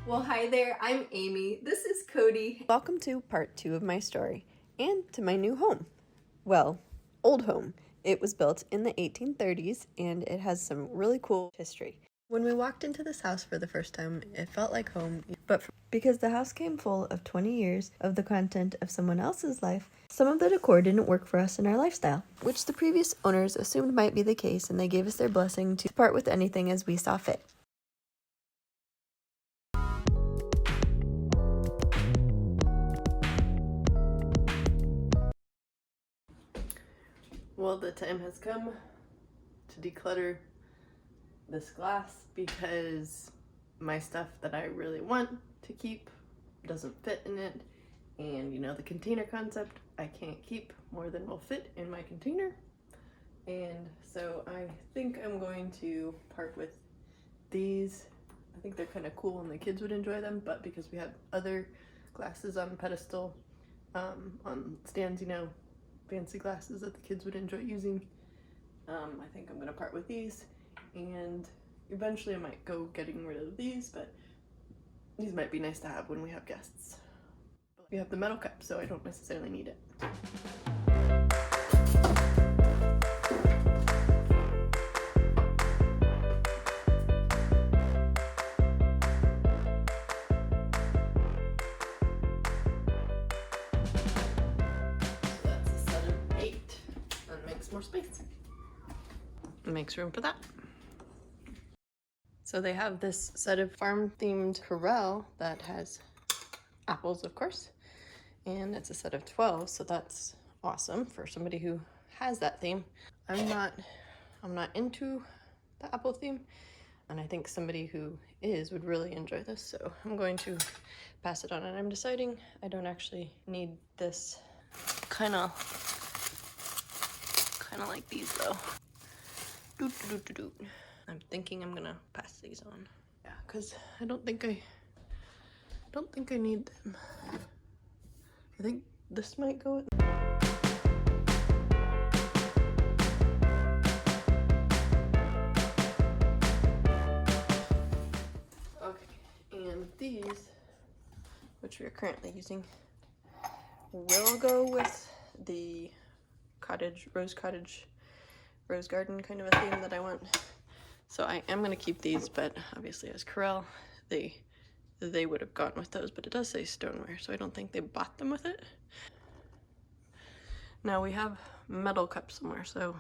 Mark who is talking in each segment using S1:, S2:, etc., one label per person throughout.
S1: Well, hi there, I'm Amy. This is Cody.
S2: Welcome to part 2 of my story, and to my new home. Well, old home. It was built in the 1830s, and it has some really cool history. When we walked into this house for the first time, it felt like home, but because the house came full of 20 years of the content of someone else's life, some of the decor didn't work for us in our lifestyle, which the previous owners assumed might be the case, and they gave us their blessing to part with anything as we saw fit.
S1: Well, the time has come to declutter this glass because my stuff that I really want to keep doesn't fit in it. And you know, the container concept, I can't keep more than will fit in my container. And so I think I'm going to part with these. I think they're kind of cool and the kids would enjoy them, but because we have other glasses on pedestal, on stands, you know, fancy glasses that the kids would enjoy using, I think I'm going to part with these, and eventually I might go getting rid of these, but these might be nice to have when we have guests. We have the metal cup, so I don't necessarily need it. More space. It makes room for that. So they have this set of farm-themed corral that has apples, of course, and it's a set of 12, so that's awesome for somebody who has that theme. I'm not into the apple theme, and I think somebody who is would really enjoy this, so I'm going to pass it on, and I'm deciding I don't actually need this. Kind of like these though. I'm thinking I'm gonna pass these on. Yeah, because I don't think I need them. I think this might go with. Okay, and these, which we are currently using, will go with the rose garden kind of a theme that I want. So I am going to keep these, but obviously as corral, they would have gone with those, but it does say stoneware, so I don't think they bought them with it. Now we have metal cups somewhere, so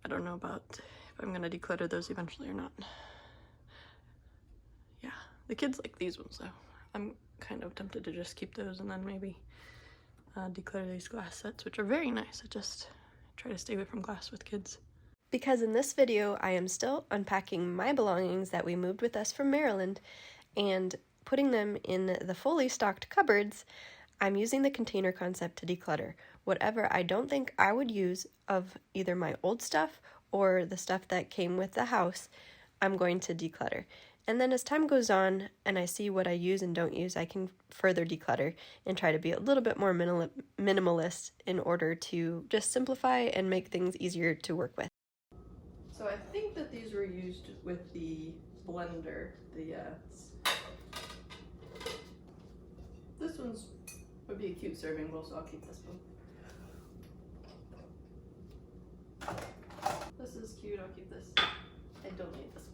S1: I don't know about if I'm going to declutter those eventually or not. Yeah, the kids like these ones though. I'm kind of tempted to just keep those and then maybe declutter these glass sets, which are very nice. I just try to stay away from glass with kids.
S2: Because in this video, I am still unpacking my belongings that we moved with us from Maryland and putting them in the fully stocked cupboards, I'm using the container concept to declutter. Whatever I don't think I would use of either my old stuff or the stuff that came with the house, I'm going to declutter. And then as time goes on and I see what I use and don't use, I can further declutter and try to be a little bit more minimalist in order to just simplify and make things easier to work with.
S1: So I think that these were used with the blender. This one's would be a cute serving bowl, so I'll keep this one. This is cute, I'll keep this. I don't need this one.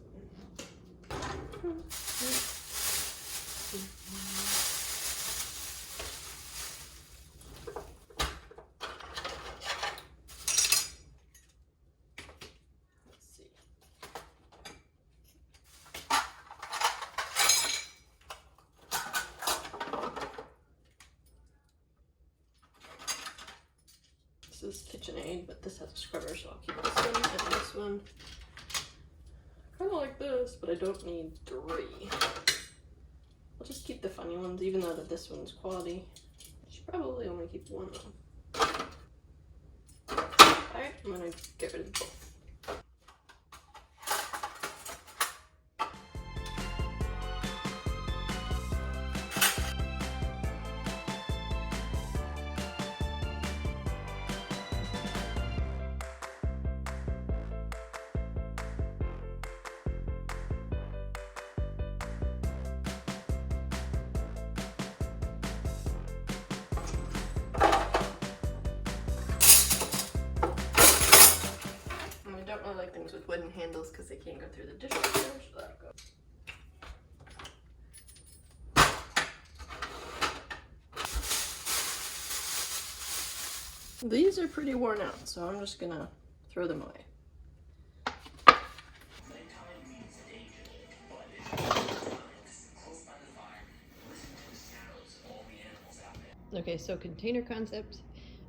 S1: This is KitchenAid, but this has a scrubber, so I'll keep this one and this one. I kind of like this, but I don't need 3. I'll just keep the funny ones, even though that this one's quality. I should probably only keep one though. Alright, I'm gonna get rid of both. because they can't go through the dishwasher, so that'll go. These are pretty worn out, so I'm just gonna throw them away. Okay, so container concept.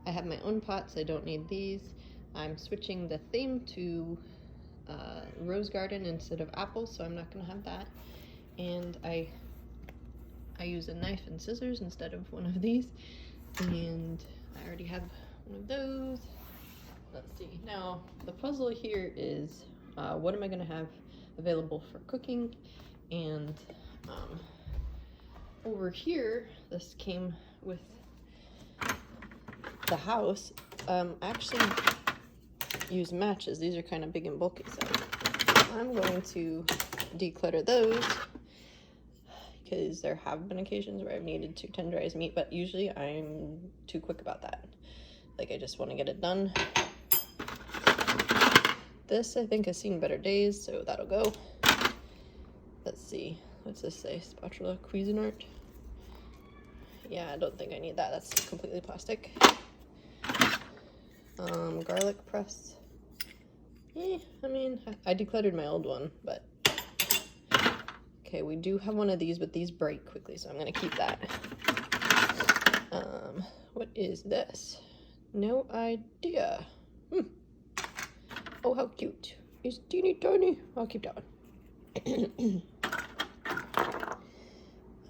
S1: I have my own pots, I don't need these. I'm switching the theme to rose garden instead of apple, so I'm not gonna have that. And I use a knife and scissors instead of one of these. And I already have one of those. Let's see. Now, the puzzle here is what am I gonna have available for cooking? And over here, this came with the house. I actually use matches. These are kind of big and bulky, so I'm going to declutter those because there have been occasions where I've needed to tenderize meat, but usually I'm too quick about that. Like, I just want to get it done. This, I think, has seen better days, so that'll go. Let's see. What's this say? Spatula Cuisinart? Yeah, I don't think I need that. That's completely plastic. Garlic press. I mean, I decluttered my old one, but okay, we do have one of these, but these break quickly, so I'm gonna keep that. What is this? No idea. Oh, how cute. It's teeny tiny. I'll keep that one.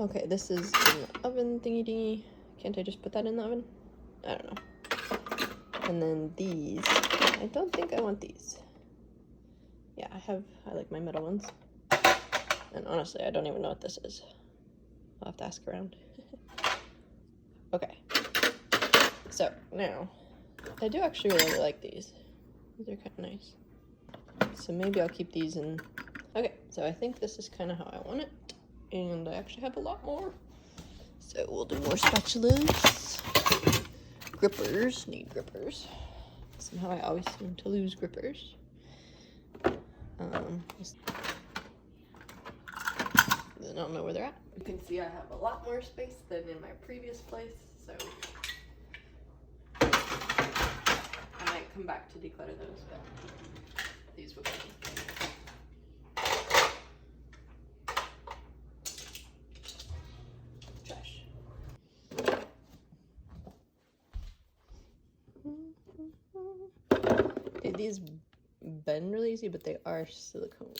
S1: Okay, this is an oven thingy dingy. Can't I just put that in the oven? I don't know. And then these, I don't think I want these. Yeah, I like my metal ones. And honestly, I don't even know what this is. I'll have to ask around. Okay. So, now, I do actually really like these. These are kind of nice. So maybe I'll keep these in. Okay, so I think this is kind of how I want it. And I actually have a lot more. So we'll do more spatulas. Grippers, need grippers. Somehow I always seem to lose grippers. I don't know where they're at. You can see I have a lot more space than in my previous place, so I might come back to declutter those, but these will go. Trash. Okay, these bend really easy, but they are silicone.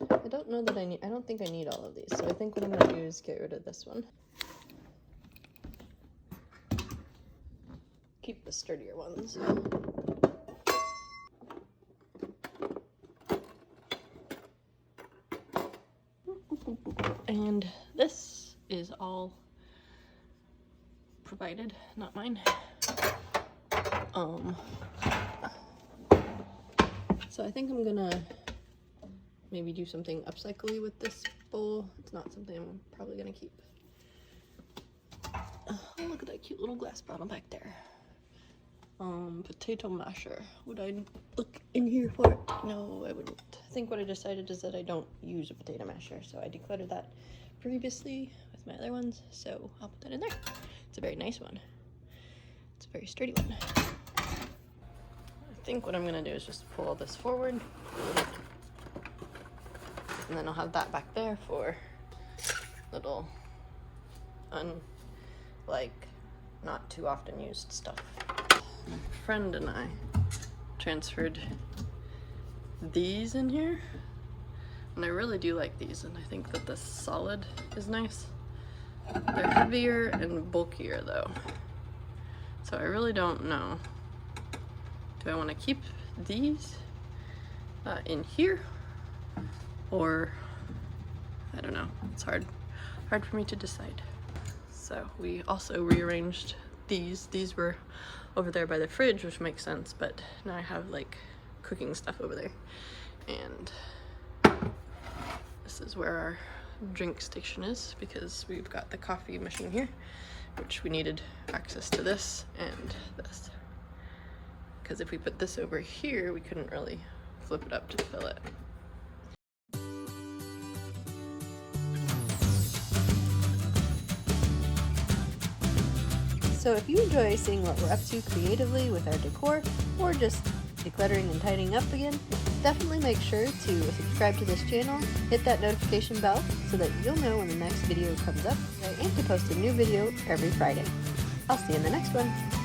S1: I don't know that I don't think I need all of these, so I think what I'm gonna do is get rid of this one. Keep the sturdier ones. And this is all provided, not mine. So I think I'm gonna maybe do something upcycly with this bowl. It's not something I'm probably gonna keep. Oh, look at that cute little glass bottle back there. Potato masher. Would I look in here for it? No, I wouldn't. I think what I decided is that I don't use a potato masher, so I decluttered that previously with my other ones, so I'll put that in there. It's a very nice one. It's a very sturdy one. I think what I'm gonna do is just pull this forward, and then I'll have that back there for little, not too often used stuff. My friend and I transferred these in here, and I really do like these, and I think that the solid is nice. They're heavier and bulkier though, so I really don't know. Do I want to keep these in here, or I don't know. It's hard for me to decide. So we also rearranged these. These were over there by the fridge, which makes sense, but now I have like cooking stuff over there. And this is where our drink station is, because we've got the coffee machine here, which we needed access to this and this, because if we put this over here, we couldn't really flip it up to fill it.
S2: So if you enjoy seeing what we're up to creatively with our decor, or just decluttering and tidying up again, definitely make sure to subscribe to this channel, hit that notification bell so that you'll know when the next video comes up. I aim to post a new video every Friday. I'll see you in the next one.